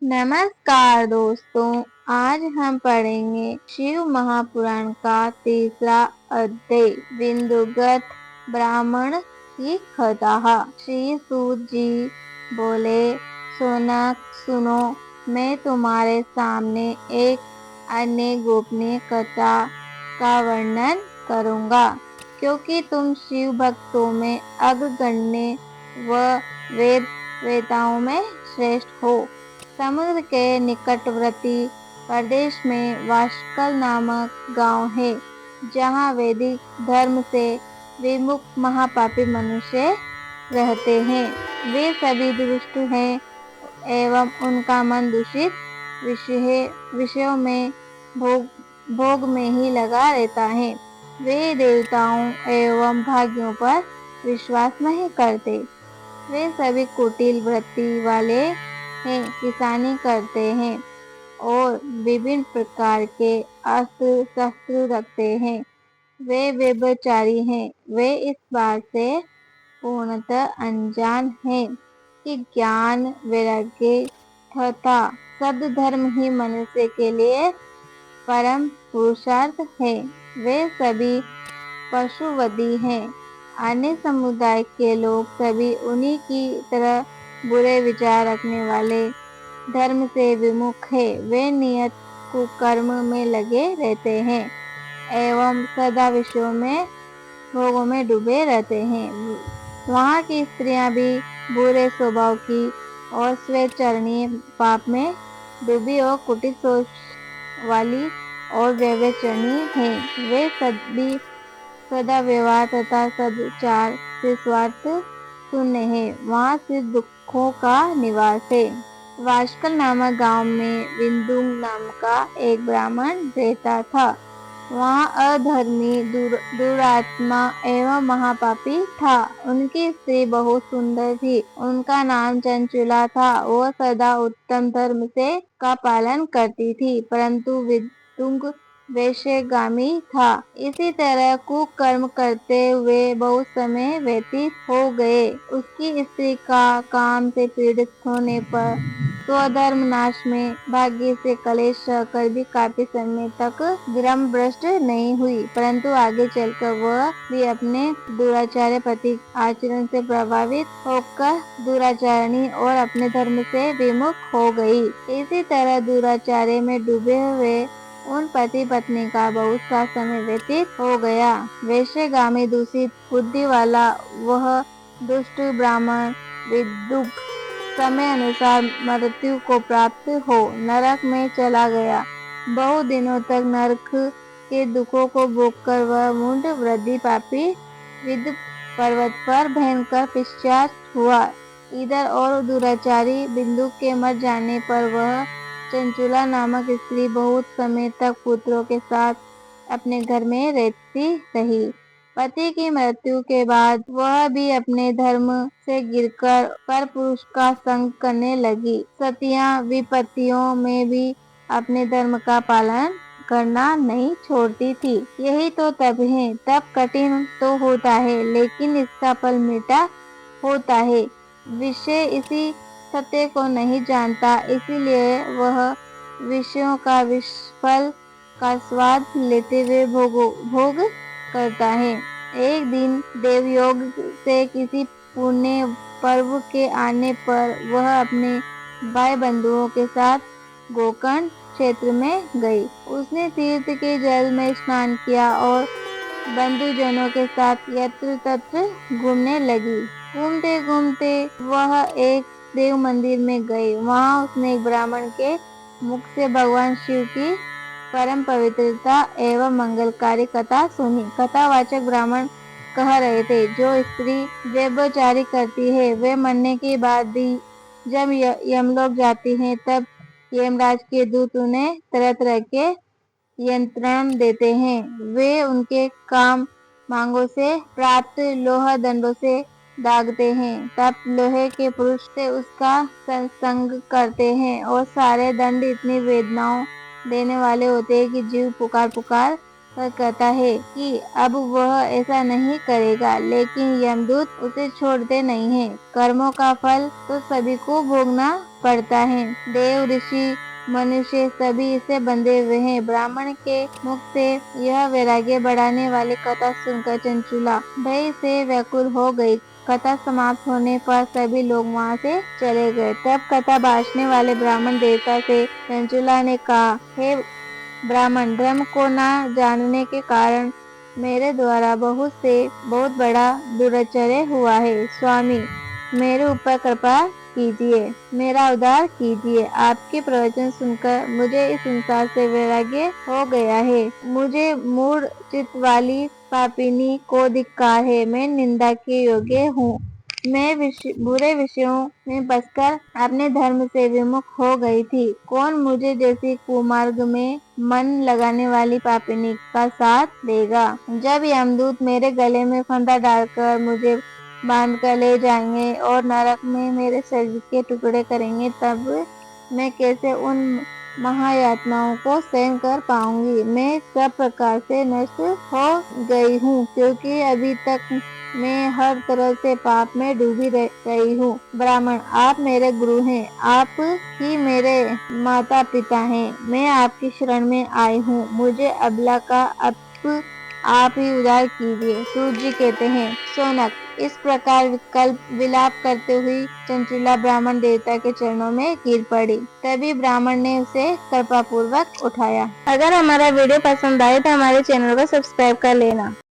नमस्कार दोस्तों, आज हम पढ़ेंगे शिव महापुराण का तीसरा अध्याय बिंदुगत ब्राह्मण की कथा। श्री सूत जी बोले, सोनक सुनो, मैं तुम्हारे सामने एक अन्य गोपनीय कथा का वर्णन करूंगा, क्योंकि तुम शिव भक्तों में अग्रगण्य व वेद वेताओं में श्रेष्ठ हो। समुद्र के निकटवर्ती प्रदेश में वाशकल नामक गांव है, जहां वैदिक धर्म से विमुख महापापी मनुष्य रहते हैं। वे सभी दुष्ट हैं एवं उनका मन दूषित विषयों में भोग में ही लगा रहता है। वे देवताओं एवं भाग्यों पर विश्वास नहीं करते। वे सभी कुटिल वृत्ति वाले हैं, किसानी करते हैं और विभिन्न प्रकार के अस्त्र शस्त्र रखते हैं। वे व्यभिचारी हैं। वे इस बात से पूर्णतः अनजान हैं कि ज्ञान, वैराग्य तथा सद्धर्म ही मनुष्य के लिए परम पुरुषार्थ है। वे सभी पशुवधी हैं। अन्य समुदाय के लोग सभी उन्हीं की तरह बुरे विचार रखने वाले, धर्म से विमुख है। वे नियत कुकर्म में लगे रहते हैं एवं सदा विषयों में भोगों में डूबे रहते हैं। वहाँ की स्त्रियां भी बुरे स्वभाव की और स्वेच्छाचारिणी, पाप में डूबी और कुटिल सोच वाली और व्यभिचारिणी हैं। वे सभी सदा व्यवहार तथा सदाचार से स्वार्थ शून्य है। वहाँ सिर्फ दुखों का निवास है। वाशकल नामक गांव में बिंदु नाम का एक ब्राह्मण रहता था। वहाँ अधर्मी, दुरात्मा एवं महापापी था। उनकी स्त्री बहुत सुंदर थी। उनका नाम चंचुला था। वह सदा उत्तम धर्म से का पालन करती थी, परंतु विद्युंग वैश्यगामी था। इसी तरह कुकर्म करते हुए बहुत समय व्यतीत हो गए। उसकी स्त्री का काम से पीड़ित होने पर स्वधर्म नाश में भाग्य से कलेश सहकर भी काफी समय तक धर्म भ्रष्ट नहीं हुई, परंतु आगे चलकर वह भी अपने दुराचार्य पति आचरण से प्रभावित होकर दुराचारणी और अपने धर्म से विमुख हो गई। इसी तरह दुराचार्य में डूबे हुए उन पति पत्नी का बहुत सा समय व्यतीत हो गया। वैश्यगामी दूषित बुद्धि वाला वह दुष्ट ब्राह्मण विद्युत समय अनुसार मृत्यु को प्राप्त हो नरक में चला गया। बहुत दिनों तक नरक के दुखों को भोगकर वह मूढ़ वृद्धि पापी विद्युत पर्वत पर भयंकर पिशाच हुआ। इधर और दुराचारी बिंदु के मर जाने पर वह चंचुला नामक स्त्री बहुत समय तक पुत्रों के साथ अपने घर में रहती रही। पति की मृत्यु के बाद वह भी अपने धर्म से गिरकर परपुरुष का संग करने लगी। सतियां विपत्तियों में भी अपने धर्म का पालन करना नहीं छोड़ती थी। यही तो तप है। तप कठिन तो होता है, लेकिन इसका फल मीठा होता है। विषय इसी सत्य को नहीं जानता, इसीलिए वह विषयों का विफल का स्वाद लेते हुए भोग करता है। एक दिन देवयोग से किसी पुण्य पर्व के आने पर वह अपने भाई बंधुओं के साथ गोकर्ण क्षेत्र में गई। उसने तीर्थ के जल में स्नान किया और बंधुजनों के साथ यत्र तत्र घूमने लगी। घूमते घूमते वह एक देव मंदिर में गई। वहां उसने एक ब्राह्मण के मुख से भगवान शिव की परम पवित्रता एवं मंगलकारी कथा सुनी। कथावाचक ब्राह्मण कह रहे थे, जो स्त्री व्यभिचारी करती है वे मरने के बाद भी जब यमलोक जाती है, तब यमराज के दूत उन्हें तरह तरह के यंत्रण देते हैं। वे उनके काम मांगों से प्राप्त लोहा दंडों से दागते हैं। तब लोहे के पुरुष से उसका संसर्ग करते हैं और सारे दंड इतनी वेदनाओं देने वाले होते हैं कि जीव पुकार पुकार वह कहता है कि अब वह ऐसा नहीं करेगा, लेकिन यमदूत उसे छोड़ते नहीं है। कर्मों का फल तो सभी को भोगना पड़ता है। देव, ऋषि, मनुष्य सभी इसे बंधे हुए हैं। ब्राह्मण के मुख से यह वैराग्य बढ़ाने वाली कथा सुनकर चंचुला भय से व्याकुल हो गई। कथा समाप्त होने पर सभी लोग वहाँ से चले गए। तब कथा बांटने वाले ब्राह्मण देवता से चंचुला ने कहा, हे ब्राह्मण, धर्म को न जानने के कारण मेरे द्वारा बहुत बड़ा दुराचार्य हुआ है। स्वामी, मेरे ऊपर कृपा कीजिए, मेरा उद्धार कीजिए। आपके प्रवचन सुनकर मुझे इस संसार से वैराग्य हो गया है। मुझे मूढ़ चित्त वाली पापिनी को धिक्कार है। मैं निंदा के योग्य हूँ। मैं बुरे विषयों में बसकर अपने धर्म से विमुख हो गई थी। कौन मुझे जैसी कुमार्ग में मन लगाने वाली पापिनी का साथ देगा? जब यमदूत मेरे गले में फंदा डालकर मुझे बांध कर ले जाएंगे और नरक में मेरे शरीर के टुकड़े करेंगे, तब मैं कैसे उन महायातनाओं को सहन कर पाऊंगी? मैं सब प्रकार से नष्ट हो गई हूँ, क्योंकि अभी तक मैं हर तरह से पाप में डूबी रही हूँ। ब्राह्मण, आप मेरे गुरु हैं, आप ही मेरे माता पिता हैं। मैं आपकी शरण में आई हूँ। मुझे अबला का आप ही उद्धार कीजिए। सूत जी कहते हैं, सोनक, इस प्रकार विलाप करते हुई चंचुला ब्राह्मण देवता के चरणों में गिर पड़ी। तभी ब्राह्मण ने उसे कृपा पूर्वक उठाया। अगर हमारा वीडियो पसंद आए तो हमारे चैनल को सब्सक्राइब कर लेना।